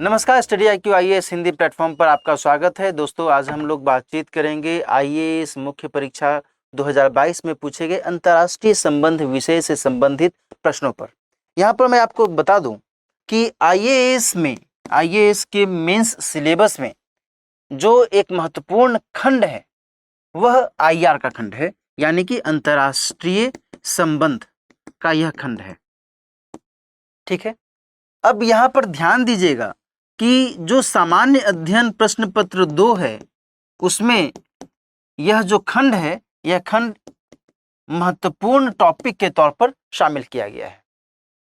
नमस्कार, study IQ IAS Hindi platform पर आपका स्वागत है। दोस्तों, आज हम लोग बातचीत करेंगे IAS मुख्य परीक्षा 2022 में पूछे गए अंतर्राष्ट्रीय संबंध विषय से संबंधित प्रश्नों पर। यहाँ पर मैं आपको बता दूं कि IAS के मेंस सिलेबस में जो एक महत्वपूर्ण खंड है वह IR का खंड है, यानी कि अंतर्राष्ट्रीय संबंध का यह खंड है। ठीक है, अब यहाँ पर ध्यान दीजिएगा कि जो सामान्य अध्ययन प्रश्न पत्र 2 है उसमें यह जो खंड है, यह खंड महत्वपूर्ण टॉपिक के तौर पर शामिल किया गया है।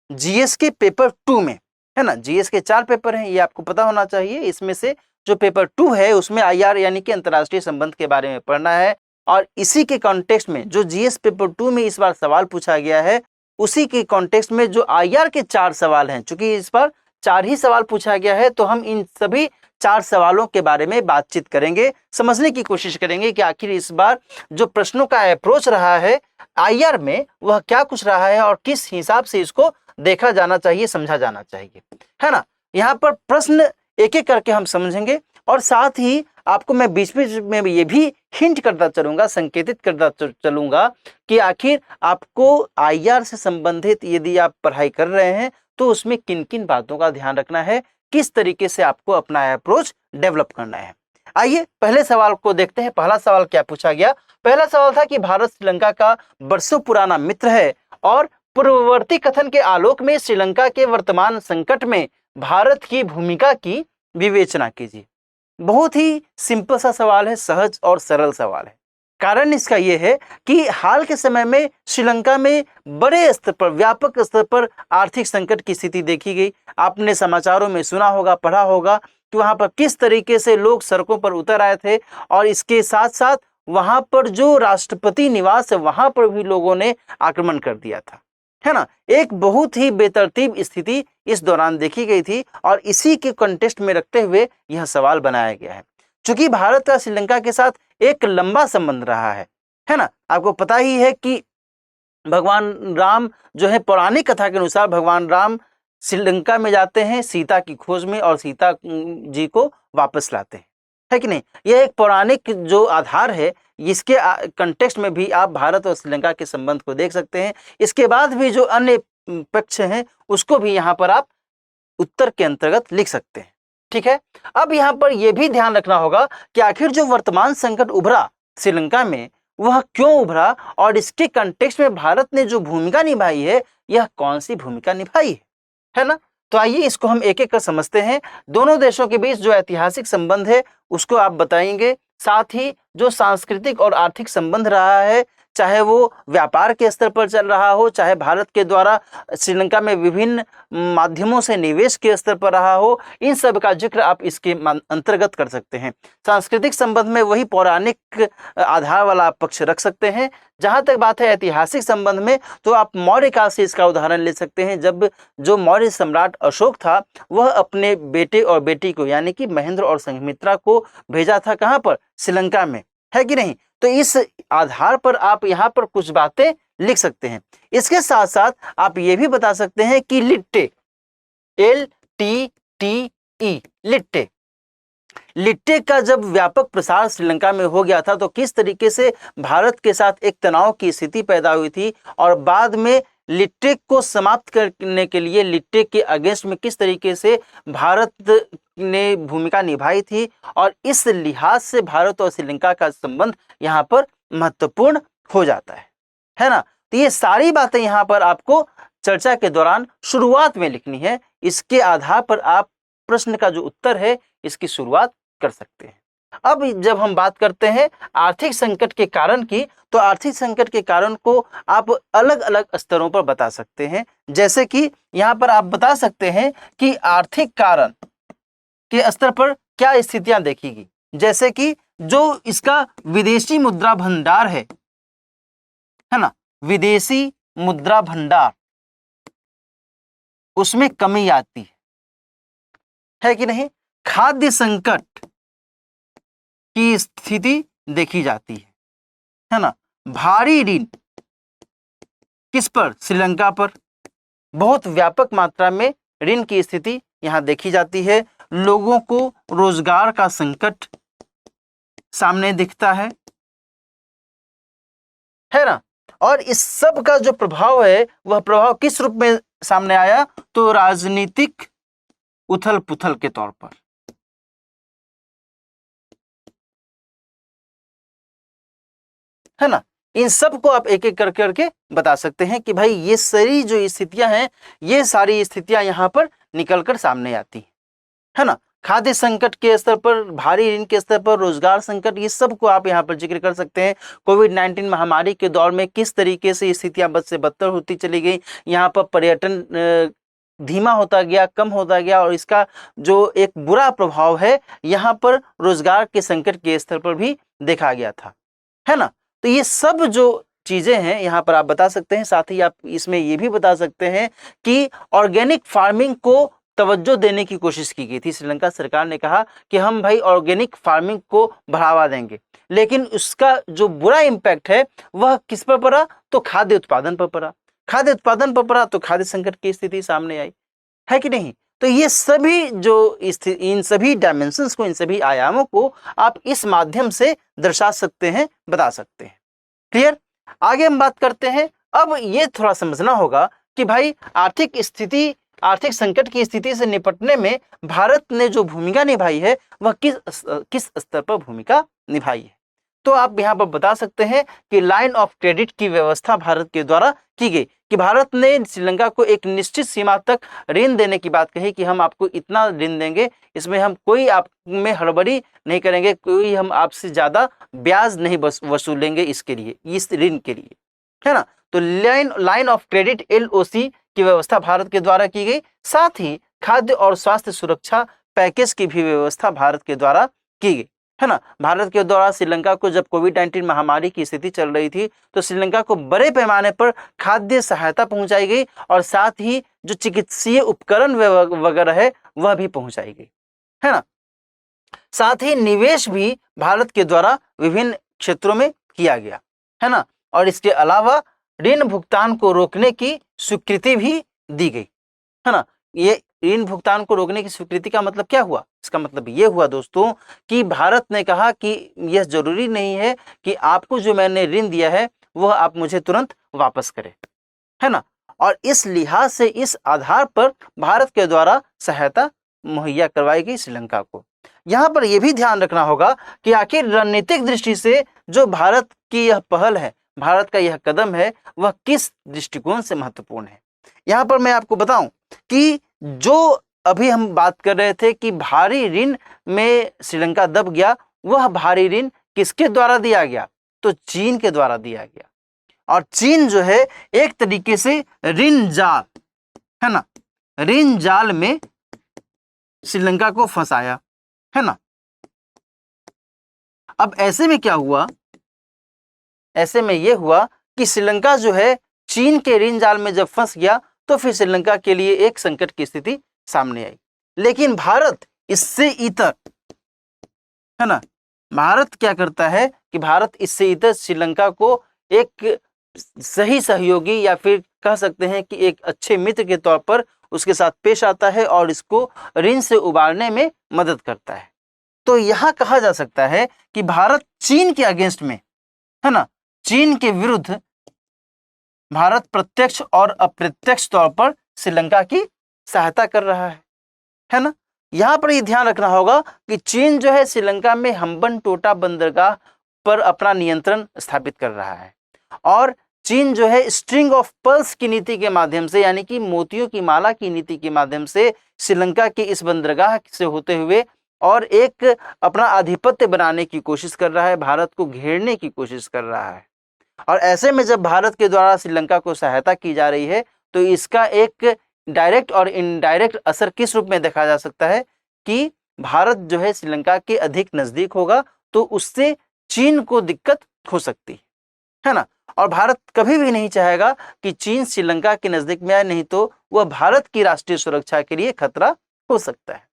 जीएस के पेपर 2 में, है ना, जीएस के 4 पेपर हैं, ये आपको पता होना चाहिए। इसमें से जो पेपर 2 है उसमें IR यानी कि अंतर्राष्ट्रीय संबंध के बारे में पढ़ना है, और इसी के कॉन्टेक्स्ट में जो जीएस पेपर 2 में इस बार सवाल पूछा गया है उसी के कॉन्टेक्स्ट में जो IR के 4 सवाल हैं, चूंकि इस बार 4 ही सवाल पूछा गया है तो हम इन सभी 4 सवालों के बारे में बातचीत करेंगे, समझने की कोशिश करेंगे कि आखिर इस बार जो प्रश्नों का अप्रोच रहा है IR में वह क्या कुछ रहा है और किस हिसाब से इसको देखा जाना चाहिए, समझा जाना चाहिए, है ना। यहाँ पर प्रश्न एक एक करके हम समझेंगे और साथ ही आपको मैं बीच बीच में ये भी हिंट करता चलूंगा, संकेतित करता चलूंगा कि आखिर आपको IR से संबंधित यदि आप पढ़ाई कर रहे हैं तो उसमें किन किन बातों का ध्यान रखना है, किस तरीके से आपको अपना अप्रोच डेवलप करना है। आइए पहले सवाल को देखते हैं। पहला सवाल क्या पूछा गया? पहला सवाल था कि भारत श्रीलंका का बरसों पुराना मित्र है और पूर्ववर्ती कथन के आलोक में श्रीलंका के वर्तमान संकट में भारत की भूमिका की विवेचना कीजिए। बहुत ही सिंपल सा सवाल है, सहज और सरल सवाल है। कारण इसका यह है कि हाल के समय में श्रीलंका में बड़े स्तर पर, व्यापक स्तर पर आर्थिक संकट की स्थिति देखी गई। आपने समाचारों में सुना होगा, पढ़ा होगा कि वहां पर किस तरीके से लोग सड़कों पर उतर आए थे, और इसके साथ साथ वहां पर जो राष्ट्रपति निवास है वहां पर भी लोगों ने आक्रमण कर दिया था, है ना। एक बहुत ही बेतरतीब स्थिति इस दौरान देखी गई थी और इसी के कॉन्टेक्स्ट में रखते हुए यह सवाल बनाया गया है। चूंकि भारत का श्रीलंका के साथ एक लंबा संबंध रहा है ना। आपको पता ही है कि भगवान राम जो है, पौराणिक कथा के अनुसार भगवान राम श्रीलंका में जाते हैं सीता की खोज में और सीता जी को वापस लाते हैं, है कि नहीं। यह एक पौराणिक जो आधार है, इसके कंटेक्स्ट में भी आप भारत और श्रीलंका के संबंध को देख सकते हैं। इसके बाद भी जो अन्य पक्ष हैं उसको भी यहाँ पर आप उत्तर के अंतर्गत लिख सकते हैं। ठीक है, अब यहाँ पर यह भी ध्यान रखना होगा कि आखिर जो वर्तमान संकट उभरा श्रीलंका में वह क्यों उभरा और इसके कंटेक्स्ट में भारत ने जो भूमिका निभाई है यह कौन सी भूमिका निभाई है ना। तो आइए इसको हम एक एक कर समझते हैं। दोनों देशों के बीच जो ऐतिहासिक संबंध है उसको आप बताएंगे, साथ ही जो सांस्कृतिक और आर्थिक संबंध रहा है, चाहे वो व्यापार के स्तर पर चल रहा हो, चाहे भारत के द्वारा श्रीलंका में विभिन्न माध्यमों से निवेश के स्तर पर रहा हो, इन सब का जिक्र आप इसके अंतर्गत कर सकते हैं। सांस्कृतिक संबंध में वही पौराणिक आधार वाला आप पक्ष रख सकते हैं। जहाँ तक बात है ऐतिहासिक संबंध में, तो आप मौर्य काल से इसका उदाहरण ले सकते हैं, जब जो मौर्य सम्राट अशोक था वह अपने बेटे और बेटी को यानी कि महेंद्र और संघमित्रा को भेजा था, कहाँ पर? श्रीलंका में, है कि नहीं। तो इस आधार पर आप यहाँ पर कुछ बातें लिख सकते हैं। इसके साथ साथ आप ये भी बता सकते हैं कि लिट्टे, LTTE, लिट्टे का जब व्यापक प्रसार श्रीलंका में हो गया था तो किस तरीके से भारत के साथ एक तनाव की स्थिति पैदा हुई थी, और बाद में लिट्टे को समाप्त करने के लिए लिट्टे के अगेंस्ट में किस तरीके से भारत ने भूमिका निभाई थी, और इस लिहाज से भारत और श्रीलंका का संबंध यहाँ पर महत्वपूर्ण हो जाता है ना। तो ये सारी बातें यहाँ पर आपको चर्चा के दौरान शुरुआत में लिखनी है। इसके आधार पर आप प्रश्न का जो उत्तर है इसकी शुरुआत कर सकते हैं। अब जब हम बात करते हैं आर्थिक संकट के कारण की, तो आर्थिक संकट के कारण को आप अलग अलग स्तरों पर बता सकते हैं। जैसे कि यहाँ पर आप बता सकते हैं कि आर्थिक कारण के स्तर पर क्या स्थितियां देखेगी, जैसे कि जो इसका विदेशी मुद्रा भंडार है ना, विदेशी मुद्रा भंडार, उसमें कमी आती है कि नहीं। खाद्य संकट की स्थिति देखी जाती है ना। भारी ऋण किस पर? श्रीलंका पर। बहुत व्यापक मात्रा में ऋण की स्थिति यहां देखी जाती है। लोगों को रोजगार का संकट सामने दिखता है ना। और इस सब का जो प्रभाव है वह प्रभाव किस रूप में सामने आया, तो राजनीतिक उथल पुथल के तौर पर, है ना। इन सब को आप एक एक कर करके बता सकते हैं कि भाई ये सारी जो स्थितियां हैं, ये सारी स्थितियां यहाँ पर निकलकर सामने आती हैं, है ना। खाद्य संकट के स्तर पर, भारी ऋण के स्तर पर, रोजगार संकट, ये सब को आप यहाँ पर जिक्र कर सकते हैं। कोविड-19 महामारी के दौर में किस तरीके से स्थितियां बद से बदतर होती चली गई, यहाँ पर पर्यटन धीमा होता गया, कम होता गया, और इसका जो एक बुरा प्रभाव है यहाँ पर रोजगार के संकट के स्तर पर भी देखा गया था, है ना। तो ये सब जो चीजें हैं यहाँ पर आप बता सकते हैं। साथ ही आप इसमें ये भी बता सकते हैं कि ऑर्गेनिक फार्मिंग को तवज्जो देने की कोशिश की गई थी। श्रीलंका सरकार ने कहा कि हम भाई ऑर्गेनिक फार्मिंग को बढ़ावा देंगे, लेकिन उसका जो बुरा इम्पैक्ट है वह किस पर पड़ा, तो खाद्य उत्पादन पर पड़ा। खाद्य उत्पादन पर पड़ा तो खाद्य संकट की स्थिति सामने आई, है कि नहीं। तो ये सभी जो इन सभी डायमेंशंस को, इन सभी आयामों को आप इस माध्यम से दर्शा सकते हैं, बता सकते हैं। क्लियर। आगे हम बात करते हैं। अब ये थोड़ा समझना होगा कि भाई आर्थिक संकट की स्थिति से निपटने में भारत ने जो भूमिका निभाई है वह किस स्तर पर भूमिका निभाई है। तो आप यहाँ पर बता सकते हैं कि लाइन ऑफ क्रेडिट की व्यवस्था भारत के द्वारा की गई, कि भारत ने श्रीलंका को एक निश्चित सीमा तक ऋण देने की बात कही कि हम आपको इतना ऋण देंगे, इसमें हम कोई आप में हड़बड़ी नहीं करेंगे, कोई हम आपसे ज्यादा ब्याज नहीं वसूलेंगे इसके लिए, इस ऋण के लिए, है ना। तो लाइन ऑफ क्रेडिट LOC की व्यवस्था भारत के द्वारा की गई। साथ ही खाद्य और स्वास्थ्य सुरक्षा पैकेज की भी व्यवस्था भारत के द्वारा की गई, है ना। भारत के द्वारा श्रीलंका को जब कोविड-19 महामारी की स्थिति चल रही थी तो श्रीलंका को बड़े पैमाने पर खाद्य सहायता पहुंचाई गई, और साथ ही जो चिकित्सीय उपकरण वगैरह है वह भी पहुंचाई गई, है ना। साथ ही निवेश भी भारत के द्वारा विभिन्न क्षेत्रों में किया गया, है ना। और इसके अलावा ऋण भुगतान को रोकने की स्वीकृति भी दी गई, है ना। ये ऋण भुगतान को रोकने की स्वीकृति का मतलब क्या हुआ, इसका मतलब ये हुआ दोस्तों कि भारत ने कहा कि यह जरूरी नहीं है कि आपको जो मैंने ऋण दिया है वह आप मुझे तुरंत वापस करें, है ना। और इस लिहाज से, इस आधार पर भारत के द्वारा सहायता मुहैया करवाई गई श्रीलंका को। यहाँ पर यह भी ध्यान रखना होगा कि आखिर रणनीतिक दृष्टि से जो भारत की यह पहल है, भारत का यह कदम है, वह किस दृष्टिकोण से महत्वपूर्ण है। यहाँ पर मैं आपको बताऊं कि जो अभी हम बात कर रहे थे कि भारी ऋण में श्रीलंका दब गया, वह भारी ऋण किसके द्वारा दिया गया, तो चीन के द्वारा दिया गया। और चीन जो है एक तरीके से ऋण जाल, है ना, ऋण जाल में श्रीलंका को फंसाया, है ना। अब ऐसे में क्या हुआ, ऐसे में यह हुआ कि श्रीलंका जो है चीन के ऋण जाल में जब फंस गया तो फिर श्रीलंका के लिए एक संकट की स्थिति सामने आई। लेकिन भारत इससे इतर, है ना, भारत क्या करता है कि भारत इससे इतर श्रीलंका को एक सही सहयोगी या फिर कह सकते हैं कि एक अच्छे मित्र के तौर पर उसके साथ पेश आता है और इसको ऋण से उबारने में मदद करता है। तो यहां कहा जा सकता है कि भारत चीन के अगेंस्ट में, है ना, चीन के विरुद्ध भारत प्रत्यक्ष और अप्रत्यक्ष तौर पर श्रीलंका की सहायता कर रहा है ना। यहां पर यह ध्यान रखना होगा कि चीन जो है श्रीलंका में हम्बनटोटा बंदरगाह पर अपना नियंत्रण स्थापित कर रहा है, और चीन जो है स्ट्रिंग ऑफ पर्ल्स की नीति के माध्यम से, यानी कि मोतियों की माला की नीति के माध्यम से श्रीलंका के इस बंदरगाह से होते हुए और एक अपना आधिपत्य बनाने की कोशिश कर रहा है, भारत को घेरने की कोशिश कर रहा है। और ऐसे में जब भारत के द्वारा श्रीलंका को सहायता की जा रही है तो इसका एक डायरेक्ट और इनडायरेक्ट असर किस रूप में देखा जा सकता है कि भारत जो है श्रीलंका के अधिक नजदीक होगा तो उससे चीन को दिक्कत हो सकती है ना। और भारत कभी भी नहीं चाहेगा कि चीन श्रीलंका के नजदीक में आए, नहीं तो वह भारत की राष्ट्रीय सुरक्षा के लिए खतरा हो सकता है।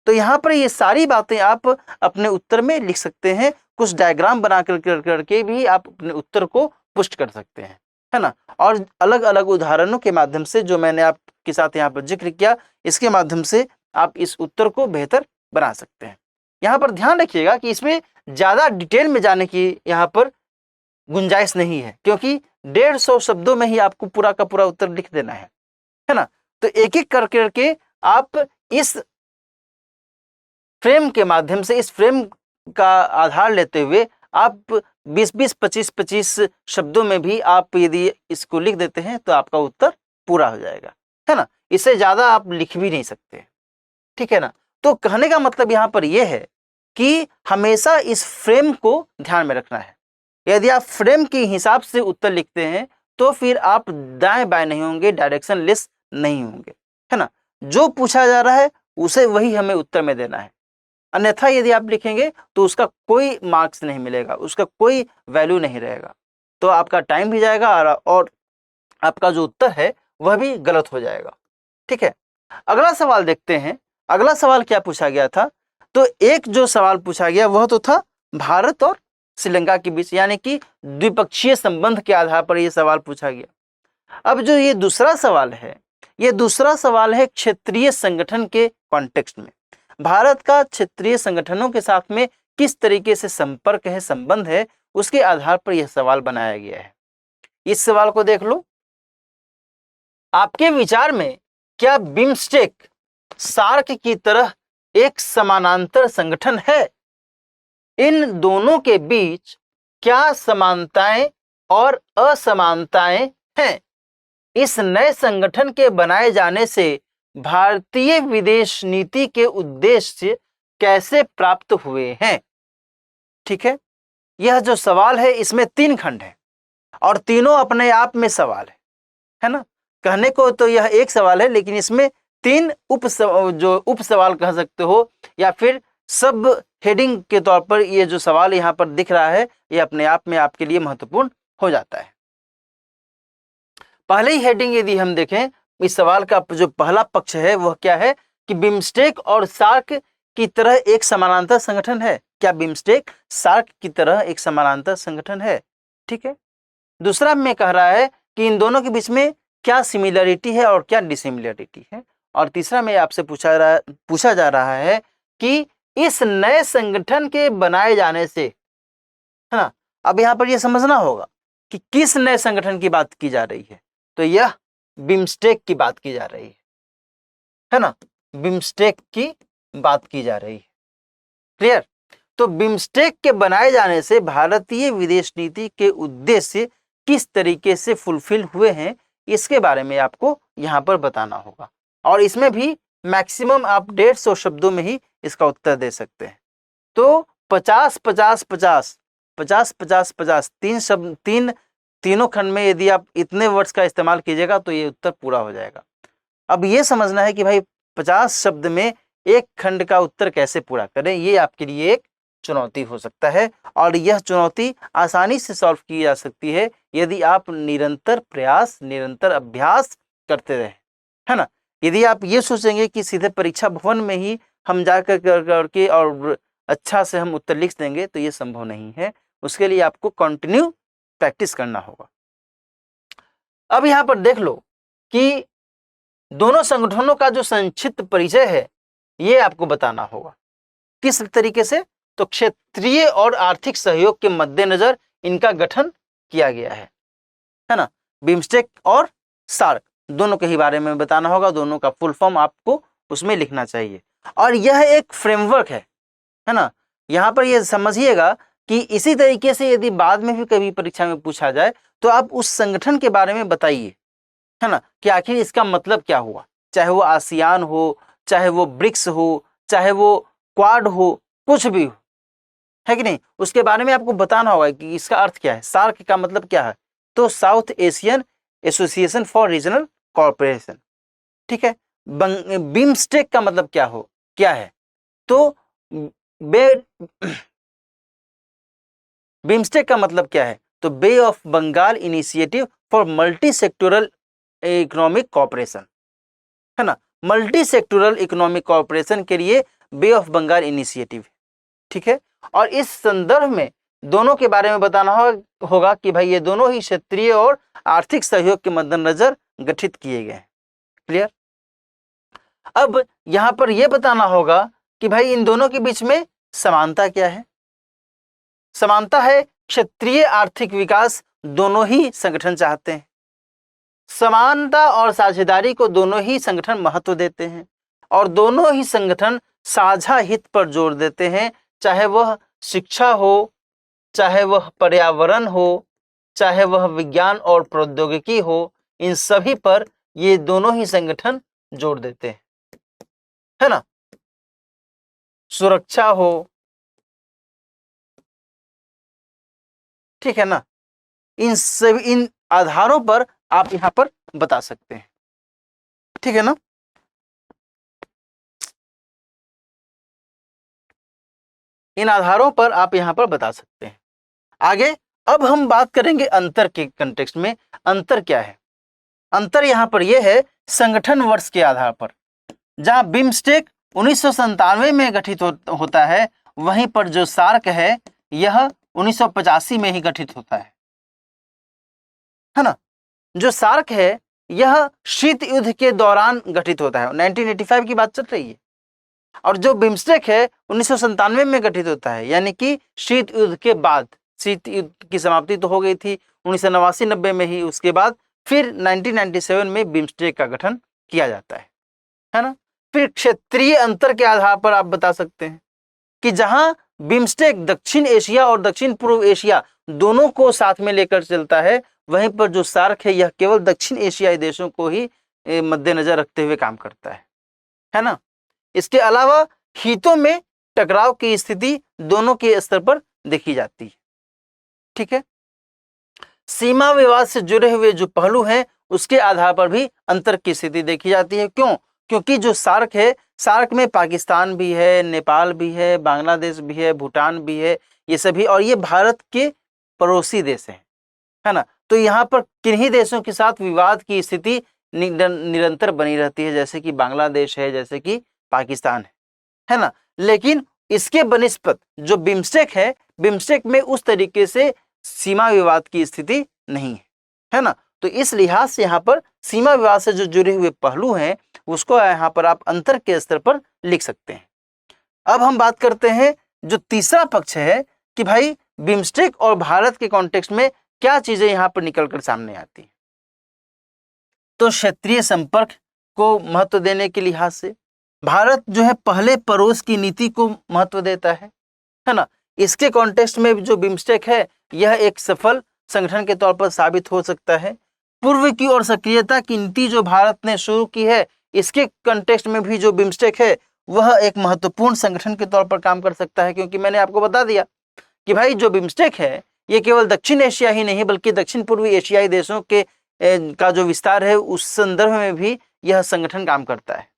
तो यहाँ पर ये सारी बातें आप अपने उत्तर में लिख सकते हैं, कुछ डायग्राम बना करके भी आप अपने उत्तर को पुष्ट कर सकते हैं, है ना। और अलग अलग उदाहरणों के माध्यम से जो मैंने आपके साथ यहाँ पर जिक्र किया, इसके माध्यम से आप इस उत्तर को बेहतर बना सकते हैं। यहाँ पर ध्यान रखिएगा कि इसमें ज़्यादा डिटेल में जाने की यहाँ पर गुंजाइश नहीं है, क्योंकि 150 शब्दों में ही आपको पूरा का पूरा उत्तर लिख देना है ना। तो एक एक करके आप इस फ्रेम के माध्यम से, इस फ्रेम का आधार लेते हुए आप 20-20, 25-25 शब्दों में भी आप यदि इसको लिख देते हैं तो आपका उत्तर पूरा हो जाएगा, है ना। इससे ज़्यादा आप लिख भी नहीं सकते, ठीक है ना। तो कहने का मतलब यहाँ पर यह है कि हमेशा इस फ्रेम को ध्यान में रखना है। यदि आप फ्रेम के हिसाब से उत्तर लिखते हैं तो फिर आप दाएं बाएं नहीं होंगे, डायरेक्शन लेस नहीं होंगे, है ना। जो पूछा जा रहा है उसे वही हमें उत्तर में देना है, अन्यथा यदि आप लिखेंगे तो उसका कोई मार्क्स नहीं मिलेगा, उसका कोई वैल्यू नहीं रहेगा, तो आपका टाइम भी जाएगा और आपका जो उत्तर है वह भी गलत हो जाएगा, ठीक है। अगला सवाल देखते हैं। अगला सवाल क्या पूछा गया था? तो एक जो सवाल पूछा गया वह तो था भारत और श्रीलंका के बीच, यानी कि द्विपक्षीय संबंध के आधार पर यह सवाल पूछा गया। अब जो ये दूसरा सवाल है, ये दूसरा सवाल है क्षेत्रीय संगठन के कॉन्टेक्स्ट में। भारत का क्षेत्रीय संगठनों के साथ में किस तरीके से संपर्क है, संबंध है, उसके आधार पर यह सवाल बनाया गया है। इस सवाल को देख लो। आपके विचार में क्या बिम्स्टेक सार्क की तरह एक समानांतर संगठन है? इन दोनों के बीच क्या समानताएं और असमानताएं हैं? इस नए संगठन के बनाए जाने से भारतीय विदेश नीति के उद्देश्य कैसे प्राप्त हुए हैं? ठीक है, यह जो सवाल है इसमें 3 खंड है और तीनों अपने आप में सवाल है ना। कहने को तो यह एक सवाल है, लेकिन इसमें 3 उप सवाल कह सकते हो, या फिर सब हेडिंग के तौर पर ये जो सवाल यहाँ पर दिख रहा है ये अपने आप में आपके लिए महत्वपूर्ण हो जाता है। पहले ही हेडिंग यदि हम देखें, इस सवाल का जो पहला पक्ष है वह क्या है कि बिम्स्टेक और सार्क की तरह एक समानांतर संगठन है। क्या बिम्स्टेक सार्क की तरह एक समानांतर संगठन है? ठीक है। दूसरा में कह रहा है कि इन दोनों के बीच में क्या सिमिलरिटी है और क्या डिसिमिलरिटी है। और तीसरा में आपसे पूछा जा रहा है कि इस नए संगठन के बनाए जाने से, है ना। अब यहाँ पर यह समझना होगा कि किस नए संगठन की बात की जा रही है। तो यह बिम्स्टेक की बात की जा रही है ना, बिम्स्टेक की बात की जा रही है। क्लियर? तो बिम्स्टेक के बनाए जाने से भारतीय विदेश नीति के उद्देश्य किस तरीके से फुलफिल हुए हैं, इसके बारे में आपको यहाँ पर बताना होगा। और इसमें भी मैक्सिमम आप 150 शब्दों में ही इसका उत्तर दे सकते हैं। तो 50-50-50 तीनों खंड में यदि आप इतने वर्ड्स का इस्तेमाल कीजिएगा तो ये उत्तर पूरा हो जाएगा। अब ये समझना है कि भाई 50 शब्द में एक खंड का उत्तर कैसे पूरा करें, ये आपके लिए एक चुनौती हो सकता है। और यह चुनौती आसानी से सॉल्व की जा सकती है यदि आप निरंतर प्रयास, निरंतर अभ्यास करते रहें, है ना। यदि आप ये सोचेंगे कि सीधे परीक्षा भवन में ही हम जाकर करके और अच्छा से हम उत्तर लिख देंगे, तो ये संभव नहीं है। उसके लिए आपको कंटिन्यू प्रैक्टिस करना होगा। अब यहाँ पर देख लो कि दोनों संगठनों का जो संक्षिप्त परिचय है ये आपको बताना होगा। किस तरीके से? तो क्षेत्रीय और आर्थिक सहयोग के मद्देनजर इनका गठन किया गया है ना। बिम्स्टेक और सार्क दोनों के ही बारे में बताना होगा, दोनों का फुल फॉर्म आपको उसमें लिखना चाहिए। और यह एक फ्रेमवर्क है ना। यहाँ पर यह समझिएगा कि इसी तरीके से यदि बाद में भी कभी परीक्षा में पूछा जाए तो आप उस संगठन के बारे में बताइए, है ना, कि आखिर इसका मतलब क्या हुआ। चाहे वो आसियान हो, चाहे वो ब्रिक्स हो, चाहे वो क्वाड हो, कुछ भी हो, है कि नहीं, उसके बारे में आपको बताना होगा कि इसका अर्थ क्या है। सार्क का मतलब क्या है? तो south Asian association for regional corporation. ठीक है। बिम्स्टेक का मतलब क्या है? तो बिम्स्टेक का मतलब क्या है? तो bay of Bengal initiative for multi sectoral economic corporation, है ना। मल्टी सेक्टोरल इकोनॉमिक कॉर्पोरेशन के लिए बे ऑफ बंगाल इनिशिएटिव, ठीक है। और इस संदर्भ में दोनों के बारे में बताना होगा कि भाई ये दोनों ही क्षेत्रीय और आर्थिक सहयोग के मद्देनजर गठित किए गए हैं। क्लियर? अब यहां पर यह बताना होगा कि भाई इन दोनों के बीच में समानता क्या है। समानता है क्षेत्रीय आर्थिक विकास दोनों ही संगठन चाहते हैं। समानता और साझेदारी को दोनों ही संगठन महत्व देते हैं और दोनों ही संगठन साझा हित पर जोर देते हैं, चाहे वह शिक्षा हो, चाहे वह पर्यावरण हो, चाहे वह विज्ञान और प्रौद्योगिकी हो, इन सभी पर ये दोनों ही संगठन जोर देते हैं, है ना। सुरक्षा हो, ठीक है ना, इन आधारों पर आप यहां पर बता सकते हैं, ठीक है ना। इन आधारों पर आप यहां पर बता सकते हैं। आगे अब हम बात करेंगे अंतर के कंटेक्स्ट में। अंतर क्या है? अंतर यहां पर यह है संगठन वर्ष के आधार पर। जहां बिम्स्टेक 1997 में गठित होता है, वहीं पर जो सार्क है यह 1985 में ही गठित होता है ना। जो सार्क है यह शीत युद्ध के दौरान गठित होता है, 1985 की बात चल रही है। और जो बिम्स्टेक है 1997 में गठित होता है, यानी कि शीत युद्ध के बाद। शीत युद्ध की समाप्ति तो हो गई थी 1989-90 में ही, उसके बाद फिर 1997 में बिम्स्टेक का गठन किया जाता है ना। फिर क्षेत्रीय अंतर के आधार पर आप बता सकते हैं कि जहां बिम्स्टेक दक्षिण एशिया और दक्षिण पूर्व एशिया दोनों को साथ में लेकर चलता है, वहीं पर जो सार्क है यह केवल दक्षिण एशियाई देशों को ही मद्देनजर रखते हुए काम करता है ना। इसके अलावा हितों में टकराव की स्थिति दोनों के स्तर पर देखी जाती है, ठीक है। सीमा विवाद से जुड़े हुए जो पहलू हैं उसके आधार पर भी अंतर की स्थिति देखी जाती है। क्यों? क्योंकि जो सार्क है, सार्क में पाकिस्तान भी है, नेपाल भी है, बांग्लादेश भी है, भूटान भी है, ये सभी, और ये भारत के पड़ोसी देश हैं, है ना। तो यहाँ पर किन्हीं देशों के साथ विवाद की स्थिति निरंतर बनी रहती है, जैसे कि बांग्लादेश है, जैसे कि पाकिस्तान है ना। लेकिन इसके बनिस्पत जो बिम्स्टेक है, बिम्स्टेक में उस तरीके से सीमा विवाद की स्थिति नहीं है ना। तो इस लिहाज से यहाँ पर सीमा विवाद से जो जुड़े हुए पहलू हैं उसको यहाँ पर आप अंतर के स्तर पर लिख सकते हैं। अब हम बात करते हैं जो तीसरा पक्ष है कि भाई बिम्स्टेक और भारत के कॉन्टेक्स्ट में क्या चीजें यहाँ पर निकलकर सामने आती हैं। तो क्षेत्रीय संपर्क को महत्व देने के लिहाज से भारत जो है पहले पड़ोस की नीति को महत्व देता है ना। इसके कॉन्टेक्स्ट में जो बिम्स्टेक है यह एक सफल संगठन के तौर पर साबित हो सकता है। पूर्व की ओर सक्रियता की नीति जो भारत ने शुरू की है, इसके कॉन्टेक्स्ट में भी जो बिम्स्टेक है वह एक महत्वपूर्ण संगठन के तौर पर काम कर सकता है, क्योंकि मैंने आपको बता दिया कि भाई जो बिम्स्टेक है ये केवल दक्षिण एशिया ही नहीं बल्कि दक्षिण पूर्वी एशियाई देशों के का जो विस्तार है उस संदर्भ में भी यह संगठन काम करता है।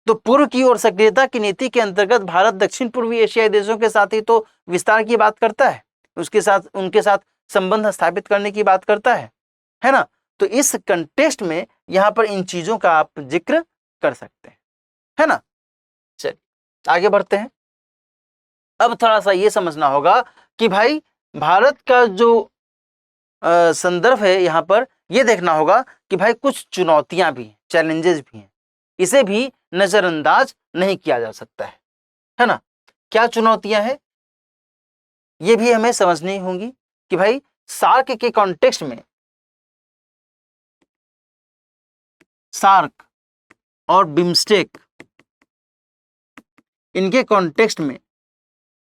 तो पूर्व की ओर सक्रियता की नीति के अंतर्गत भारत दक्षिण पूर्वी एशियाई देशों के साथ ही तो विस्तार की बात करता है, उसके साथ उनके साथ संबंध स्थापित करने की बात करता है ना। तो इस कंटेक्स्ट में यहाँ पर इन चीजों का आप जिक्र कर सकते हैं, है ना। चलिए आगे बढ़ते हैं। अब थोड़ा सा ये समझना होगा कि भाई भारत का जो संदर्भ है, यहाँ पर ये देखना होगा कि भाई कुछ चुनौतियां भी हैं, चैलेंजेस भी हैं, इसे भी नजरअंदाज नहीं किया जा सकता है ना। क्या चुनौतियां हैं ये भी हमें समझनी होंगी कि भाई सार्क के कॉन्टेक्स्ट में, सार्क और बिम्स्टेक इनके कॉन्टेक्स्ट में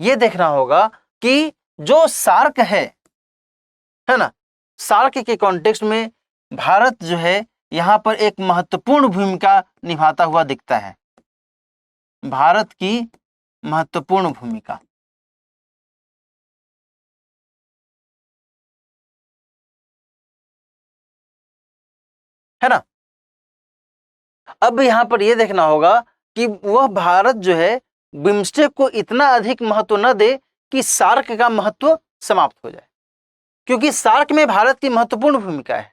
ये देखना होगा कि जो सार्क है ना, सार्क के कॉन्टेक्स्ट में भारत जो है यहाँ पर एक महत्वपूर्ण भूमिका निभाता हुआ दिखता है। भारत की महत्वपूर्ण भूमिका, है ना। अब यहाँ पर यह देखना होगा कि वह भारत जो है बिम्स्टेक को इतना अधिक महत्व न दे कि सार्क का महत्व समाप्त हो जाए, क्योंकि सार्क में भारत की महत्वपूर्ण भूमिका है।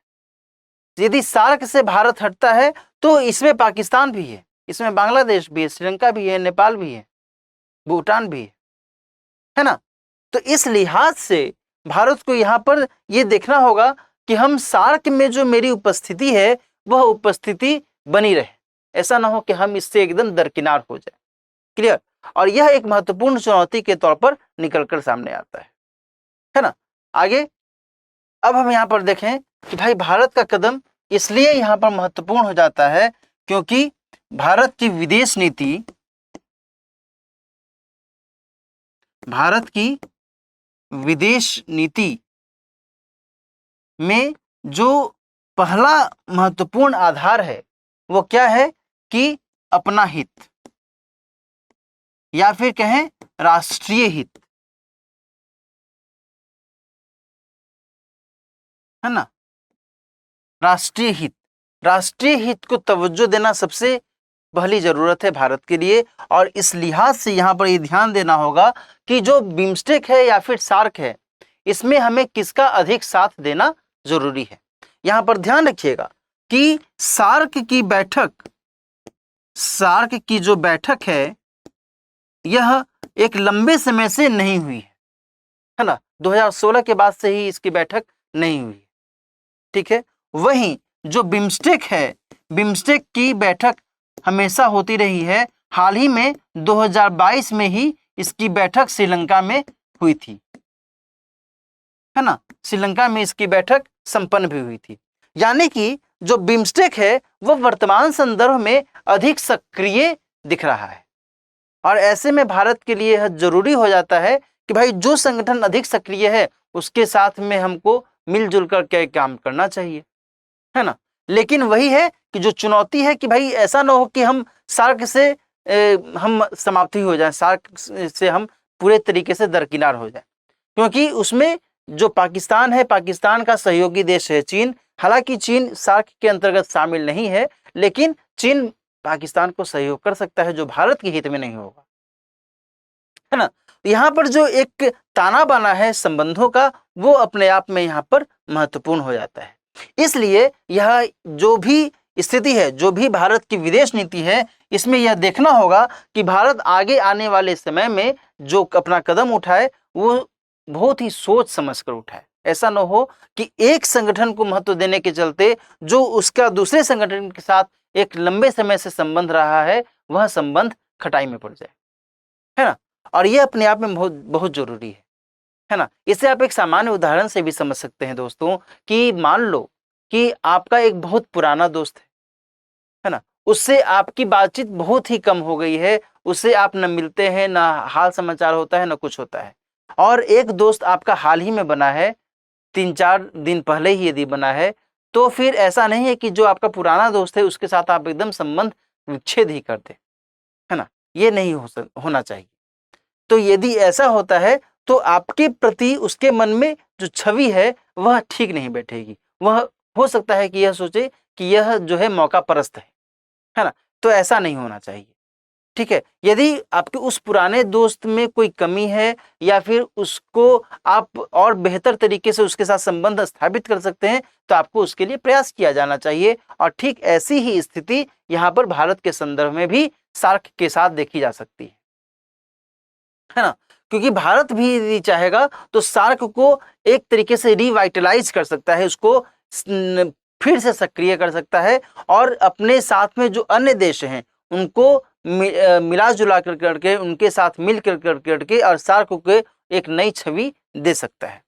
यदि सार्क से भारत हटता है तो इसमें पाकिस्तान भी है, इसमें बांग्लादेश भी है, श्रीलंका भी है, नेपाल भी है, भूटान भी है ना। तो इस लिहाज से भारत को यहाँ पर यह देखना होगा कि हम सार्क में जो मेरी उपस्थिति है वह उपस्थिति बनी रहे, ऐसा ना हो कि हम इससे एकदम दरकिनार हो जाए। क्लियर? और यह एक महत्वपूर्ण चुनौती के तौर पर निकलकर सामने आता है ना। आगे अब हम यहाँ पर देखें कि भाई भारत का कदम इसलिए यहाँ पर महत्वपूर्ण हो जाता है क्योंकि भारत की विदेश नीति, भारत की विदेश नीति में जो पहला महत्वपूर्ण आधार है वो क्या है कि अपना हित, या फिर कहें राष्ट्रीय हित, है ना। राष्ट्रीय हित, राष्ट्रीय हित को तवज्जो देना सबसे पहली जरूरत है भारत के लिए। और इस लिहाज से यहाँ पर ये ध्यान देना होगा कि जो बिम्स्टेक है या फिर सार्क है, इसमें हमें किसका अधिक साथ देना जरूरी है। यहाँ पर ध्यान रखिएगा कि सार्क की जो बैठक है यह एक लंबे समय से नहीं हुई है ना। 2016 के बाद से ही इसकी बैठक नहीं हुई, ठीक है। वहीं जो बिम्स्टेक है, बिम्स्टेक की बैठक हमेशा होती रही है। हाल ही में 2022 में ही इसकी बैठक श्रीलंका में हुई थी, है ना। श्रीलंका में इसकी बैठक संपन्न भी हुई थी। यानी कि जो बिम्स्टेक है वो वर्तमान संदर्भ में अधिक सक्रिय दिख रहा है। और ऐसे में भारत के लिए यह जरूरी हो जाता है कि भाई जो संगठन अधिक सक्रिय है उसके साथ में हमको मिलजुल कर के काम करना चाहिए, है ना। लेकिन वही है कि जो चुनौती है कि भाई ऐसा ना हो कि हम सार्क से हम समाप्ति हो जाए, सार्क से हम पूरे तरीके से दरकिनार हो जाए, क्योंकि उसमें जो पाकिस्तान है, पाकिस्तान का सहयोगी देश है चीन। हालांकि चीन सार्क के अंतर्गत शामिल नहीं है, लेकिन चीन पाकिस्तान को सहयोग कर सकता है जो भारत के हित में नहीं होगा, है ना। यहाँ पर जो एक ताना बाना है संबंधों का वो अपने आप में यहाँ पर महत्वपूर्ण हो जाता है। इसलिए यह जो भी स्थिति है, जो भी भारत की विदेश नीति है, इसमें यह देखना होगा कि भारत आगे आने वाले समय में जो अपना कदम उठाए वो बहुत ही सोच समझ कर उठाए। ऐसा न हो कि एक संगठन को महत्व देने के चलते जो उसका दूसरे संगठन के साथ एक लंबे समय से संबंध रहा है वह संबंध खटाई में पड़ जाए, है ना। और यह अपने आप में बहुत बहुत जरूरी है ना। इसे आप एक सामान्य उदाहरण से भी समझ सकते हैं दोस्तों कि मान लो कि आपका एक बहुत पुराना दोस्त है ना, उससे आपकी बातचीत बहुत ही कम हो गई है, उससे आप न मिलते हैं, ना हाल समाचार होता है, ना कुछ होता है। और एक दोस्त आपका हाल ही में बना है, 3-4 दिन पहले ही यदि बना है, तो फिर ऐसा नहीं है कि जो आपका पुराना दोस्त है उसके साथ आप एकदम संबंध विच्छेद ही कर दें, है ना। ये नहीं होना चाहिए। तो यदि ऐसा होता है तो आपके प्रति उसके मन में जो छवि है वह ठीक नहीं बैठेगी। वह हो सकता है कि यह सोचे कि यह जो है मौका परस्त है ना। तो ऐसा नहीं होना चाहिए, ठीक है। यदि आपके उस पुराने दोस्त में कोई कमी है या फिर उसको आप और बेहतर तरीके से उसके साथ संबंध स्थापित कर सकते हैं तो आपको उसके लिए प्रयास किया जाना चाहिए। और ठीक ऐसी ही स्थिति यहाँ पर भारत के संदर्भ में भी सार्क के साथ देखी जा सकती है ना। क्योंकि भारत भी यदि चाहेगा तो सार्क को एक तरीके से रिवाइटलाइज कर सकता है, उसको फिर से सक्रिय कर सकता है और अपने साथ में जो अन्य देश हैं उनको मिला जुला कर करके उनके साथ मिल कर करके और सार्क को एक नई छवि दे सकता है।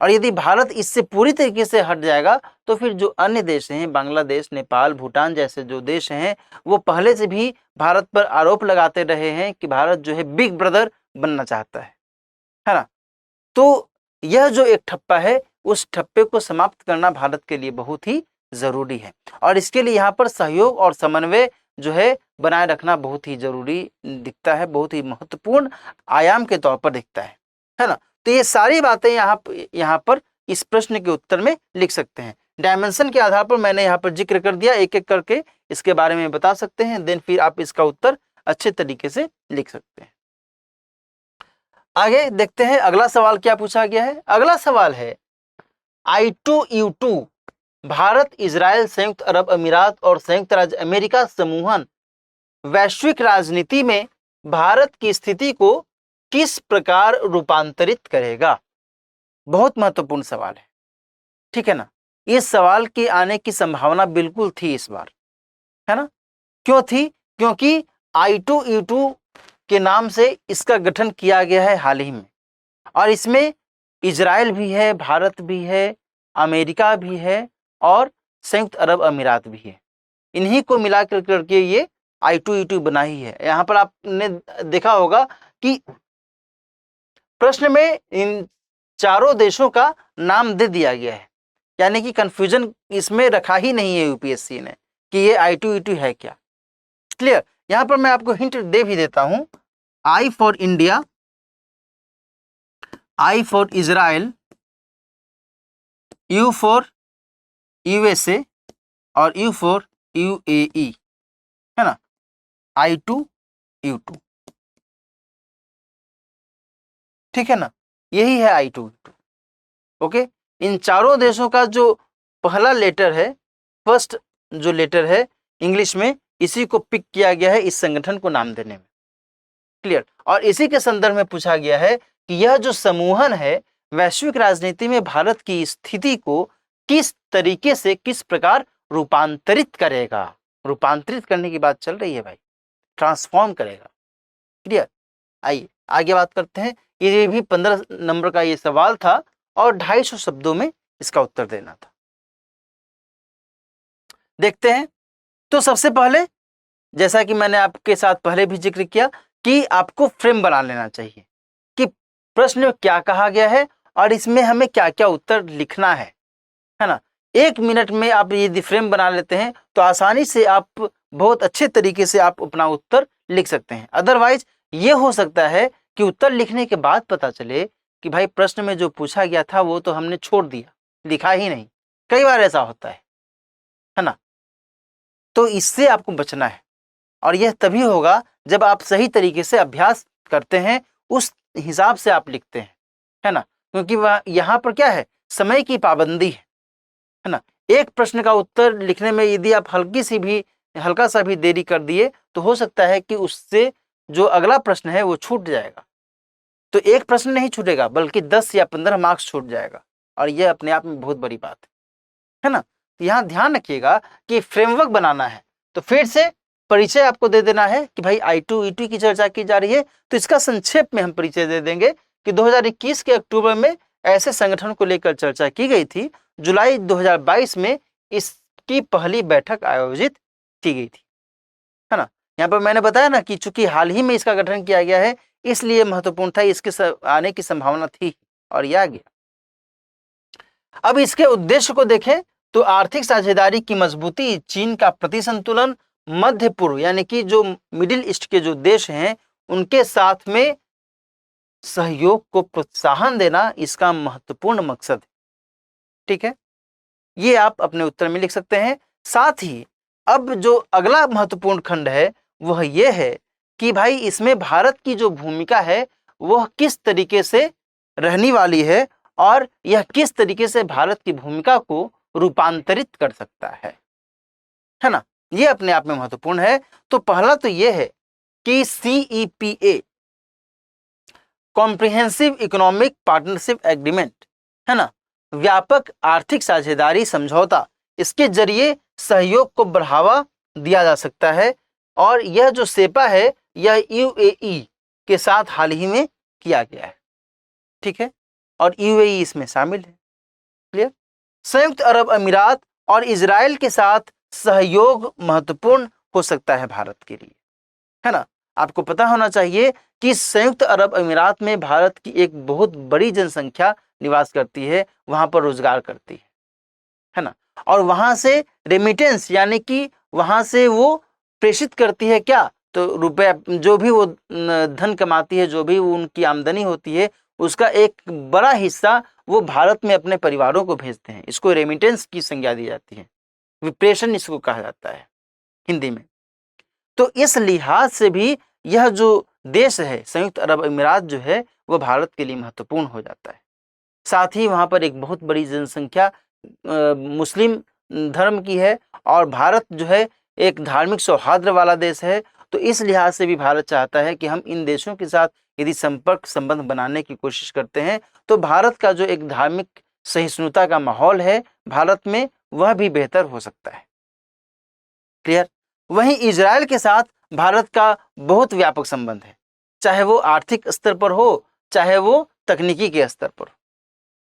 और यदि भारत इससे पूरी तरीके से हट जाएगा तो फिर जो अन्य देश हैं, बांग्लादेश, नेपाल, भूटान जैसे जो देश हैं, वो पहले से भी भारत पर आरोप लगाते रहे हैं कि भारत जो है बिग ब्रदर बनना चाहता है ना। तो यह जो एक ठप्पा है उस ठप्पे को समाप्त करना भारत के लिए बहुत ही जरूरी है। और इसके लिए यहाँ पर सहयोग और समन्वय जो है बनाए रखना बहुत ही जरूरी दिखता है, बहुत ही महत्वपूर्ण आयाम के तौर पर दिखता है ना। तो ये सारी बातें यहाँ पर इस प्रश्न के उत्तर में लिख सकते हैं। डायमेंशन के आधार पर मैंने यहाँ पर जिक्र कर दिया, एक एक करके इसके बारे में बता सकते हैं, देन फिर आप इसका उत्तर अच्छे तरीके से लिख सकते हैं। आगे देखते हैं अगला सवाल क्या पूछा गया है। अगला सवाल है I2U2 भारत, इजराइल, संयुक्त अरब अमीरात और संयुक्त राज्य अमेरिका समूहन वैश्विक राजनीति में भारत की स्थिति को किस प्रकार रूपांतरित करेगा। बहुत महत्वपूर्ण सवाल है, ठीक है ना। इस सवाल के आने की संभावना बिल्कुल थी इस बार, है ना, क्यों थी? क्योंकि I2E2 के नाम से इसका गठन किया गया है हाल ही में, और इसमें इजराइल भी है, भारत भी है, अमेरिका भी है और संयुक्त अरब अमीरात भी है। इन्हीं को मिला करके ये I2E2 बना ही है। यहाँ पर आपने देखा होगा कि प्रश्न में इन चारों देशों का नाम दे दिया गया है, यानी कि कंफ्यूजन इसमें रखा ही नहीं है यूपीएससी ने कि ये I2E2 है क्या। क्लियर? यहाँ पर मैं आपको हिंट दे भी देता हूं। I for India, I for Israel, U for USA और U फॉर UAE, है ना, I2U2, ठीक है ना, यही है I2U2। ओके, इन चारों देशों का जो पहला लेटर है, फर्स्ट जो लेटर है इंग्लिश में, इसी को पिक किया गया है इस संगठन को नाम देने में। क्लियर? और इसी के संदर्भ में पूछा गया है कि यह जो समूहन है वैश्विक राजनीति में भारत की स्थिति को किस तरीके से, किस प्रकार रूपांतरित करेगा। रूपांतरित करने की बात चल रही है भाई, ट्रांसफॉर्म करेगा। क्लियर? आइए आगे बात करते हैं। ये भी 15 नंबर का ये सवाल था और 250 शब्दों में इसका उत्तर देना था। देखते हैं। तो सबसे पहले, जैसा कि मैंने आपके साथ पहले भी जिक्र किया, कि आपको फ्रेम बना लेना चाहिए कि प्रश्न में क्या कहा गया है और इसमें हमें क्या क्या उत्तर लिखना है ना। 1 मिनट में आप यदि फ्रेम बना लेते हैं तो आसानी से आप बहुत अच्छे तरीके से आप अपना उत्तर लिख सकते हैं। अदरवाइज ये हो सकता है कि उत्तर लिखने के बाद पता चले कि भाई प्रश्न में जो पूछा गया था वो तो हमने छोड़ दिया, लिखा ही नहीं। कई बार ऐसा होता है ना। तो इससे आपको बचना है, और यह तभी होगा जब आप सही तरीके से अभ्यास करते हैं, उस हिसाब से आप लिखते हैं, है ना। क्योंकि वह यहाँ पर क्या है, समय की पाबंदी है ना। एक प्रश्न का उत्तर लिखने में यदि आप हल्का सा भी देरी कर दिए तो हो सकता है कि उससे जो अगला प्रश्न है वो छूट जाएगा। तो एक प्रश्न नहीं छूटेगा बल्कि 10 या 15 मार्क्स छूट जाएगा, और यह अपने आप में बहुत बड़ी बात है ना। तो यहाँ ध्यान रखिएगा कि फ्रेमवर्क बनाना है। तो फिर से परिचय आपको दे देना है कि भाई I2E2 की चर्चा की जा रही है, तो इसका संक्षेप में हम परिचय दे देंगे कि 2021 के अक्टूबर में ऐसे संगठन को लेकर चर्चा की गई थी। जुलाई 2022 में इसकी पहली बैठक आयोजित की गई थी, है ना। यहाँ पर मैंने बताया ना कि चूंकि हाल ही में इसका गठन किया गया है इसलिए महत्वपूर्ण था, इसके आने की संभावना थी और यह आ गया। अब इसके उद्देश्य को देखें तो आर्थिक साझेदारी की मजबूती, चीन का प्रतिसंतुलन, मध्य पूर्व यानी कि जो मिडिल ईस्ट के जो देश हैं उनके साथ में सहयोग को प्रोत्साहन देना इसका महत्वपूर्ण मकसद है। ठीक है, ये आप अपने उत्तर में लिख सकते हैं। साथ ही अब जो अगला महत्वपूर्ण खंड है वह यह है कि भाई इसमें भारत की जो भूमिका है वह किस तरीके से रहने वाली है और यह किस तरीके से भारत की भूमिका को रूपांतरित कर सकता है ना। यह अपने आप में महत्वपूर्ण है। तो पहला तो यह है कि CEPA, comprehensive economic partnership agreement, है ना, व्यापक आर्थिक साझेदारी समझौता, इसके जरिए सहयोग को बढ़ावा दिया जा सकता है। और यह जो सेपा है यह UAE के साथ हाल ही में किया गया है। ठीक है, और UAE इसमें शामिल है। क्लियर? संयुक्त अरब अमीरात और इजराइल के साथ सहयोग महत्वपूर्ण हो सकता है भारत के लिए, है ना। आपको पता होना चाहिए कि संयुक्त अरब अमीरात में भारत की एक बहुत बड़ी जनसंख्या निवास करती है, वहां पर रोजगार करती है ना। और वहां से रेमिटेंस यानी कि वहां से वो प्रेषित करती है क्या, तो रुपया, जो भी वो धन कमाती है, जो भी उनकी आमदनी होती है, उसका एक बड़ा हिस्सा वो भारत में अपने परिवारों को भेजते हैं। इसको रेमिटेंस की संज्ञा दी जाती है, विप्रेषण इसको कहा जाता है हिंदी में। तो इस लिहाज से भी यह जो देश है संयुक्त अरब अमीरात जो है वह भारत के लिए महत्वपूर्ण हो जाता है। साथ ही वहाँ पर एक बहुत बड़ी जनसंख्या मुस्लिम धर्म की है और भारत जो है एक धार्मिक सौहार्द वाला देश है। तो इस लिहाज से भी भारत चाहता है कि हम इन देशों के साथ यदि संपर्क संबंध बनाने की कोशिश करते हैं तो भारत का जो एक धार्मिक सहिष्णुता का माहौल है भारत में वह भी बेहतर हो सकता है। क्लियर? वहीं इजराइल के साथ भारत का बहुत व्यापक संबंध है, चाहे वो आर्थिक स्तर पर हो, चाहे वो तकनीकी के स्तर पर हो,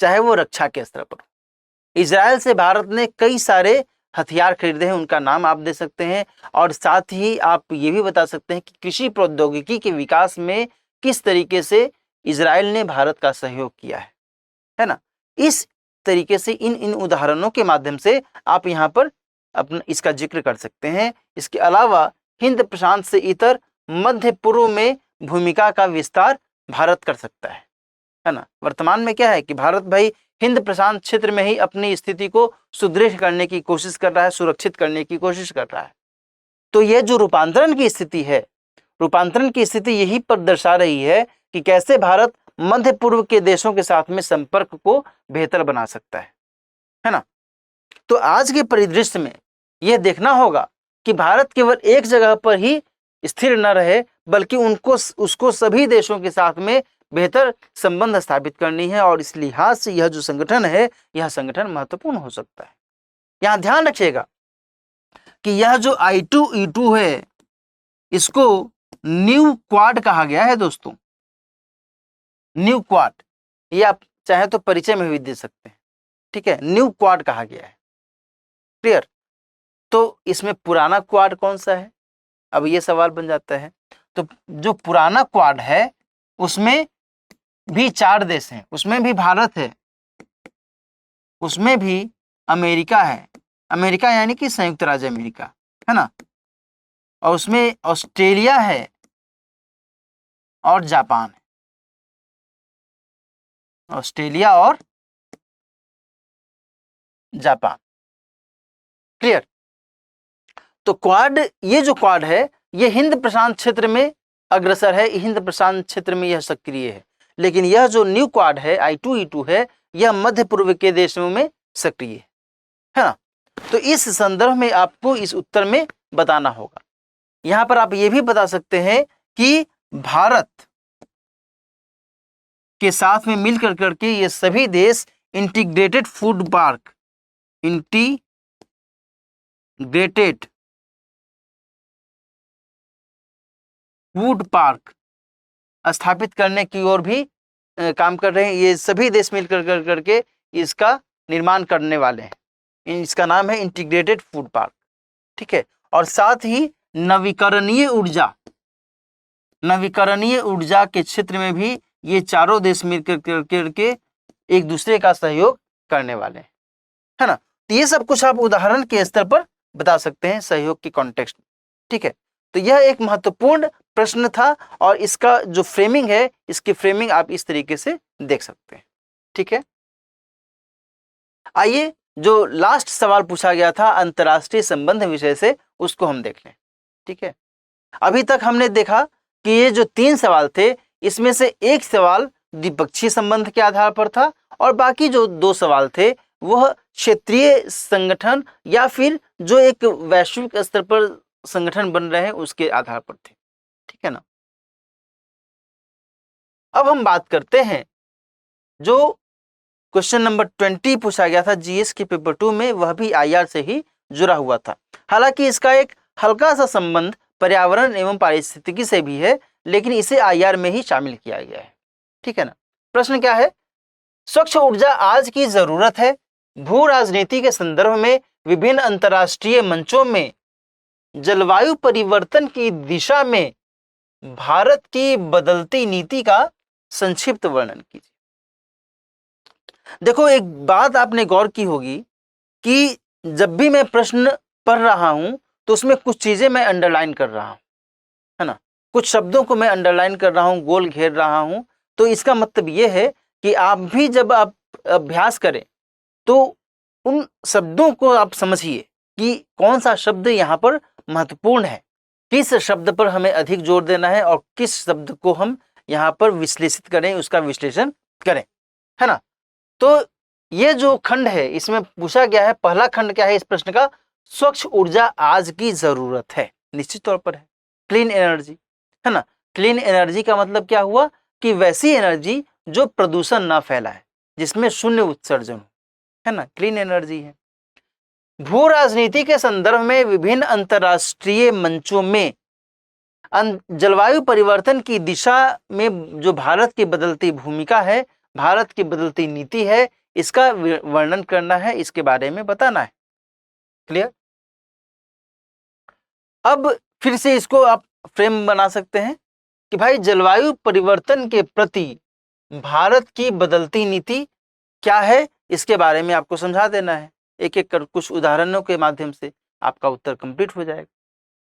चाहे वो रक्षा के स्तर पर हो। इजराइल से भारत ने कई सारे हथियार खरीदे हैं, उनका नाम आप दे सकते हैं। और साथ ही आप ये भी बता सकते हैं कि कृषि प्रौद्योगिकी के विकास में किस तरीके से इजराइल ने भारत का सहयोग किया है ना। इस तरीके से इन उदाहरणों के माध्यम से आप यहाँ पर अपना इसका जिक्र कर सकते हैं। इसके अलावा हिंद प्रशांत से इतर मध्य पूर्व में भूमिका का विस्तार भारत कर सकता है ना। वर्तमान में क्या है कि भारत भाई हिंद प्रशांत क्षेत्र में ही अपनी स्थिति को सुदृढ़ करने की कोशिश कर रहा है, सुरक्षित करने की कोशिश कर रहा है। तो यह जो रूपांतरण की स्थिति है, रूपांतरण की स्थिति यही पर दर्शा रही है कि कैसे भारत मध्य पूर्व के देशों के साथ में संपर्क को बेहतर बना सकता है ना। तो आज के परिदृश्य में यह देखना होगा कि भारत केवल एक जगह पर ही स्थिर न रहे, बल्कि उसको सभी देशों के साथ में बेहतर संबंध स्थापित करनी है। और इस लिहाज से यह जो संगठन है, यह संगठन महत्वपूर्ण हो सकता है। यहां ध्यान रखिएगा कि यह जो I2E2 है, इसको न्यू क्वाड कहा गया है दोस्तों। न्यू क्वाड, ये आप चाहे तो परिचय में भी दे सकते हैं, ठीक है। न्यू क्वाड कहा गया है, क्लियर। तो इसमें पुराना क्वाड कौन सा है, अब ये सवाल बन जाता है। तो जो पुराना क्वाड है उसमें भी 4 देश हैं, उसमें भी भारत है, उसमें भी अमेरिका है, अमेरिका यानी कि संयुक्त राज्य अमेरिका, है ना। और उसमें ऑस्ट्रेलिया है और जापान है, ऑस्ट्रेलिया और जापान, क्लियर। तो क्वाड, ये जो क्वाड है ये हिंद प्रशांत क्षेत्र में अग्रसर है, हिंद प्रशांत क्षेत्र में यह सक्रिय है। लेकिन यह जो न्यू क्वाड है, I2E2 है, यह मध्य पूर्व के देशों में सक्रिय है ना। तो इस संदर्भ में आपको इस उत्तर में बताना होगा। यहां पर आप ये भी बता सकते हैं कि भारत के साथ में मिलकर करके ये सभी देश integrated food park, integrated food park स्थापित करने की ओर भी काम कर रहे हैं। ये सभी देश मिलकर करके इसका निर्माण करने वाले हैं। इसका नाम है इंटीग्रेटेड फूड पार्क, ठीक है। और साथ ही नवीकरणीय ऊर्जा के क्षेत्र में भी ये चारों देश मिलकर करके एक दूसरे का सहयोग करने वाले हैं, है ना। तो ये सब कुछ आप उदाहरण के स्तर पर बता सकते हैं सहयोग के कॉन्टेक्स्ट में, ठीक है। तो यह एक महत्वपूर्ण प्रश्न था और इसका जो फ्रेमिंग है, इसकी फ्रेमिंग आप इस तरीके से देख सकते हैं, ठीक है। आइए जो लास्ट सवाल पूछा गया था अंतर्राष्ट्रीय संबंध विषय से, उसको हम देख लें, ठीक है। अभी तक हमने देखा कि ये जो 3 सवाल थे, इसमें से एक सवाल द्विपक्षीय संबंध के आधार पर था और बाकी जो 2 सवाल थे वह क्षेत्रीय संगठन या फिर जो एक वैश्विक स्तर पर संगठन बन रहे हैं उसके आधार पर थे, ठीक है ना। अब हम बात करते हैं जो क्वेश्चन नंबर 20 पूछा गया था जीएस के पेपर 2 में, वह भी IR से ही जुड़ा हुआ था। हालांकि इसका एक हल्का सा संबंध पर्यावरण एवं पारिस्थितिकी से भी है, लेकिन इसे IR में ही शामिल किया गया है, ठीक है ना। प्रश्न क्या है, स्वच्छ ऊर्जा आज की जरूरत है। भू राजनीति के संदर्भ में विभिन्न अंतर्राष्ट्रीय मंचों में जलवायु परिवर्तन की दिशा में भारत की बदलती नीति का संक्षिप्त वर्णन कीजिए। देखो, एक बात आपने गौर की होगी कि जब भी मैं प्रश्न पढ़ रहा हूं तो उसमें कुछ चीजें मैं अंडरलाइन कर रहा हूं, है ना। कुछ शब्दों को मैं अंडरलाइन कर रहा हूं, गोल घेर रहा हूं। तो इसका मतलब यह है कि आप भी जब आप अभ्यास करें तो उन शब्दों को आप समझिए कि कौन सा शब्द यहाँ पर महत्वपूर्ण है, किस शब्द पर हमें अधिक जोर देना है और किस शब्द को हम यहाँ पर विश्लेषित करें, उसका विश्लेषण करें, है ना। तो ये जो खंड है इसमें पूछा गया है, पहला खंड क्या है इस प्रश्न का, स्वच्छ ऊर्जा आज की जरूरत है, निश्चित तौर पर है। क्लीन एनर्जी, है ना। क्लीन एनर्जी का मतलब क्या हुआ कि वैसी एनर्जी जो प्रदूषण ना फैलाए, जिसमें शून्य उत्सर्जन हो, है ना, क्लीन एनर्जी है। भू राजनीति के संदर्भ में विभिन्न अंतर्राष्ट्रीय मंचों में जलवायु परिवर्तन की दिशा में जो भारत की बदलती भूमिका है, भारत की बदलती नीति है, इसका वर्णन करना है, इसके बारे में बताना है। क्लियर? अब फिर से इसको आप फ्रेम बना सकते हैं कि भाई जलवायु परिवर्तन के प्रति भारत की बदलती नीति क्या है, इसके बारे में आपको समझा देना है। एक एक कर कुछ उदाहरणों के माध्यम से आपका उत्तर कंप्लीट हो जाएगा।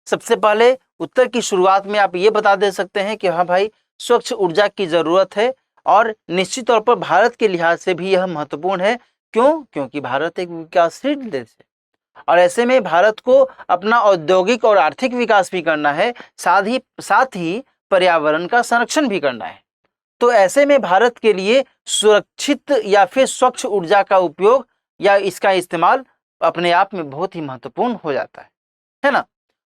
सबसे पहले उत्तर की शुरुआत में आप ये बता दे सकते हैं कि हाँ भाई, स्वच्छ ऊर्जा की जरूरत है और निश्चित तौर पर भारत के लिहाज से भी यह महत्वपूर्ण है। क्यों? क्योंकि भारत एक विकासशील देश है और ऐसे में भारत को अपना औद्योगिक और आर्थिक विकास भी करना है, साथ ही पर्यावरण का संरक्षण भी करना है। तो ऐसे में भारत के लिए सुरक्षित या फिर स्वच्छ ऊर्जा का उपयोग या इसका इस्तेमाल अपने आप में बहुत ही महत्वपूर्ण हो जाता है ना।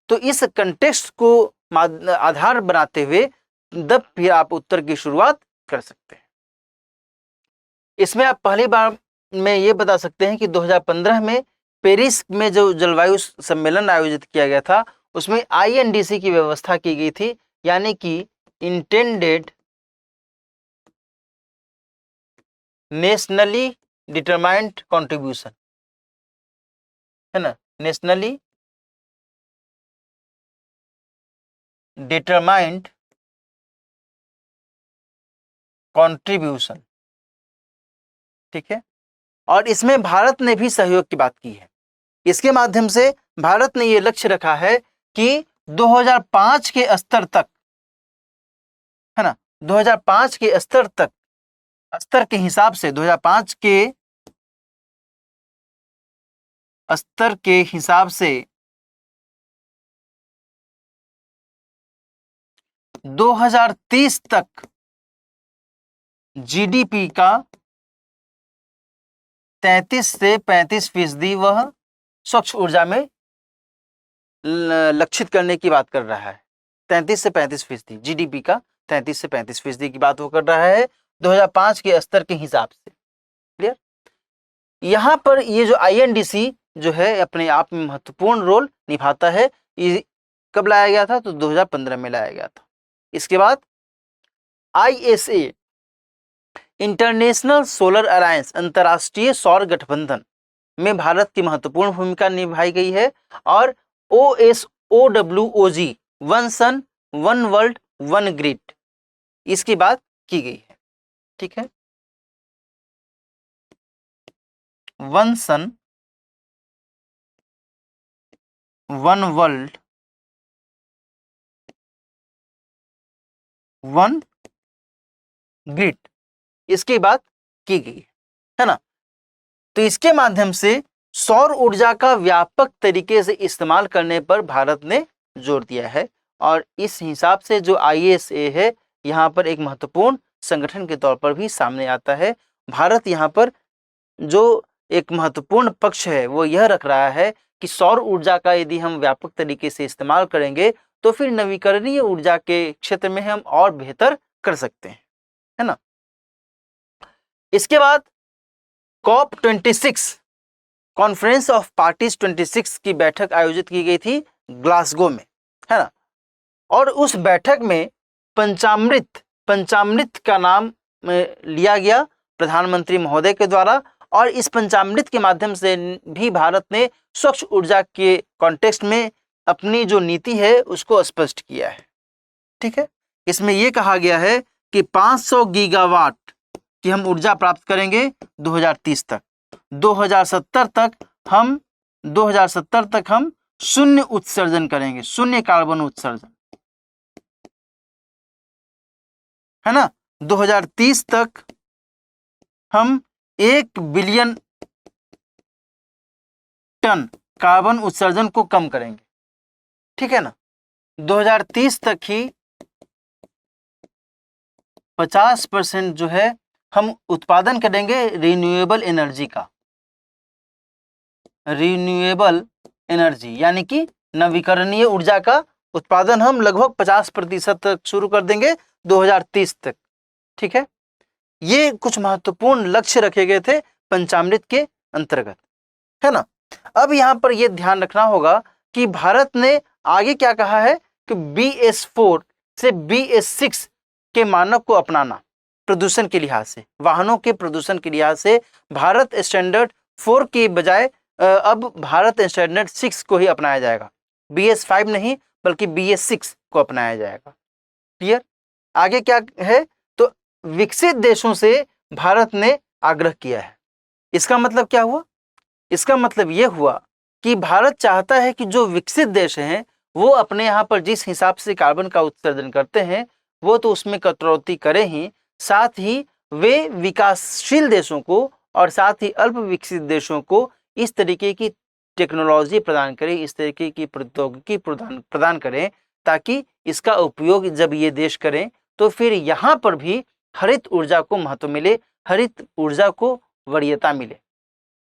तो इस कंटेक्स्ट को आधार बनाते हुए तब फिर आप उत्तर की शुरुआत कर सकते हैं। इसमें आप पहली बार में ये बता सकते हैं कि 2015 में पेरिस में जो जलवायु सम्मेलन आयोजित किया गया था, उसमें INDC की व्यवस्था की गई थी, यानी कि इंटेंडेड नेशनली डिटरमाइंड कंट्रीब्यूशन, है ना, नेशनली डिटरमाइंड कंट्रीब्यूशन, ठीक है। और इसमें भारत ने भी सहयोग की बात की है। इसके माध्यम से भारत ने यह लक्ष्य रखा है कि 2005 के स्तर तक, है ना, 2005 के स्तर के हिसाब से 2005 के स्तर के हिसाब से 2030 तक GDP का 33 से 35% वह स्वच्छ ऊर्जा में लक्षित करने की बात कर रहा है। 33 से 35% GDP का 33 से 35% की बात वो कर रहा है 2005 के स्तर के हिसाब से। क्लियर? यहाँ पर ये जो INDC जो है अपने आप में महत्वपूर्ण रोल निभाता है। ये कब लाया गया था? तो 2015 में लाया गया था। इसके बाद ISA इंटरनेशनल सोलर अलायंस, अंतर्राष्ट्रीय सौर गठबंधन में भारत की महत्वपूर्ण भूमिका निभाई गई है। और OSOWOG one sun one world one grid, इसकी बात की गई है। ठीक है, one sun one world one grid, इसकी बात की गई है ना। तो इसके माध्यम से सौर ऊर्जा का व्यापक तरीके से इस्तेमाल करने पर भारत ने जोर दिया है। और इस हिसाब से जो ISA है यहाँ पर एक महत्वपूर्ण संगठन के तौर पर भी सामने आता है। भारत यहाँ पर जो एक महत्वपूर्ण पक्ष है वो यह रख रहा है कि सौर ऊर्जा का यदि हम व्यापक तरीके से इस्तेमाल करेंगे तो फिर नवीकरणीय ऊर्जा के क्षेत्र में हम और बेहतर कर सकते हैं, है ना। इसके बाद COP26 कॉन्फ्रेंस ऑफ पार्टीज 26 की बैठक आयोजित की गई थी ग्लासगो में, है ना। और उस बैठक में पंचामृत का नाम लिया गया प्रधानमंत्री महोदय के द्वारा। और इस पंचामृत के माध्यम से भी भारत ने स्वच्छ ऊर्जा के कॉन्टेक्स्ट में अपनी जो नीति है उसको स्पष्ट किया है। ठीक है, इसमें यह कहा गया है कि 500 गीगावाट की हम ऊर्जा प्राप्त करेंगे 2030 तक। 2070 तक हम शून्य उत्सर्जन करेंगे, शून्य कार्बन उत्सर्जन, है ना। 2030 तक हम 1 बिलियन टन कार्बन उत्सर्जन को कम करेंगे। ठीक है ना। 2030 तक ही 50% जो है हम उत्पादन करेंगे रिन्यूएबल एनर्जी का, रिन्यूएबल एनर्जी यानी कि नवीकरणीय ऊर्जा का उत्पादन हम लगभग 50% तक शुरू कर देंगे 2030 तक। ठीक है, ये कुछ महत्वपूर्ण लक्ष्य रखे गए थे पंचामृत के अंतर्गत, है ना। अब यहाँ पर यह ध्यान रखना होगा कि भारत ने आगे क्या कहा है कि BS4 से BS6 के मानक को अपनाना, प्रदूषण के लिहाज से, वाहनों के प्रदूषण के लिहाज से भारत स्टैंडर्ड 4 के बजाय अब भारत स्टैंडर्ड 6 को ही अपनाया जाएगा। BS5 नहीं बल्कि BS6 को अपनाया जाएगा। क्लियर? आगे क्या है, तो विकसित देशों से भारत ने आग्रह किया है। इसका मतलब क्या हुआ? इसका मतलब यह हुआ कि भारत चाहता है कि जो विकसित देश हैं वो अपने यहाँ पर जिस हिसाब से कार्बन का उत्सर्जन करते हैं वो तो उसमें कटौती करें ही, साथ ही वे विकासशील देशों को और साथ ही अल्प विकसित देशों को इस तरीके की टेक्नोलॉजी प्रदान करें, इस तरीके की प्रौद्योगिकी प्रदान करें, ताकि इसका उपयोग जब ये देश करें तो फिर यहाँ पर भी हरित ऊर्जा को महत्व मिले, हरित ऊर्जा को वरीयता मिले,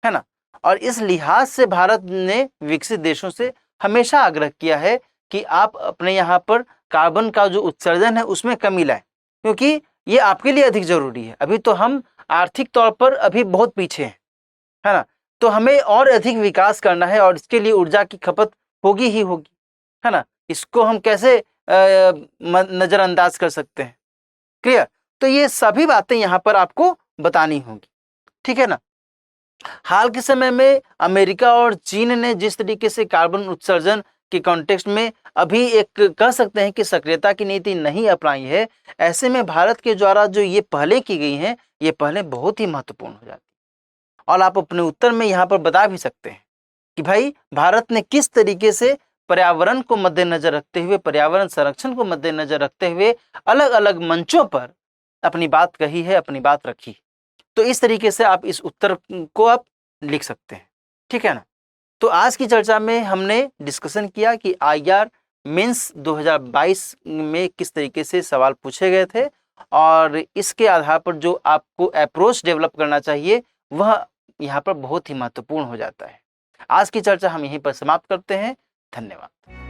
है ना। और इस लिहाज से भारत ने विकसित देशों से हमेशा आग्रह किया है कि आप अपने यहाँ पर कार्बन का जो उत्सर्जन है उसमें कमी लाएं, क्योंकि ये आपके लिए अधिक जरूरी है। अभी तो हम आर्थिक तौर पर अभी बहुत पीछे हैं, है ना। तो हमें और अधिक विकास करना है और इसके लिए ऊर्जा की खपत होगी ही होगी, है ना। इसको हम कैसे नजरअंदाज कर सकते हैं? क्लियर? तो ये सभी बातें यहाँ पर आपको बतानी होंगी, ठीक है ना। हाल के समय में अमेरिका और चीन ने जिस तरीके से कार्बन उत्सर्जन के कॉन्टेक्स्ट में अभी एक कह सकते हैं कि सक्रियता की नीति नहीं अपनाई है, ऐसे में भारत के द्वारा जो ये पहले की गई हैं ये पहले बहुत ही महत्वपूर्ण हो जाती। और आप अपने उत्तर में यहाँ पर बता भी सकते हैं कि भाई भारत ने किस तरीके से पर्यावरण को मद्देनजर रखते हुए, पर्यावरण संरक्षण को मद्देनजर रखते हुए अलग अलग मंचों पर अपनी बात कही है, अपनी बात रखी। तो इस तरीके से आप इस उत्तर को आप लिख सकते हैं, ठीक है ना। तो आज की चर्चा में हमने डिस्कशन किया कि IR मेंस 2022 में किस तरीके से सवाल पूछे गए थे और इसके आधार पर जो आपको अप्रोच डेवलप करना चाहिए वह यहाँ पर बहुत ही महत्वपूर्ण हो जाता है। आज की चर्चा हम यहीं पर समाप्त करते हैं। धन्यवाद।